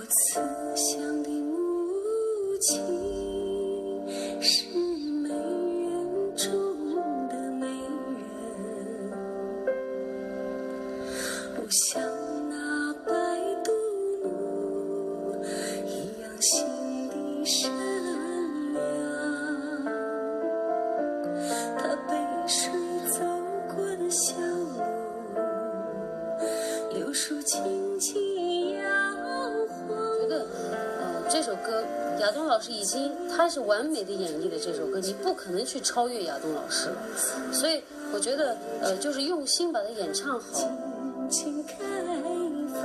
慈祥的母亲是美人中的美人，不像那白杜奴一样心地善良。她背水走过的小路，柳树轻轻摇晃。觉得这首歌亚东老师他是完美的演绎了这首歌，你不可能去超越亚东老师，所以我觉得就是用心把它演唱好。尽情开放，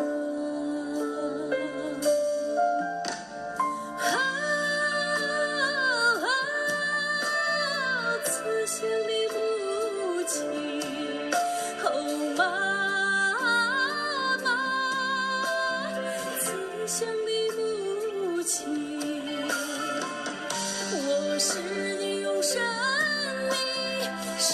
慈祥的母亲，哦妈妈，慈祥的母亲，我是你用生命献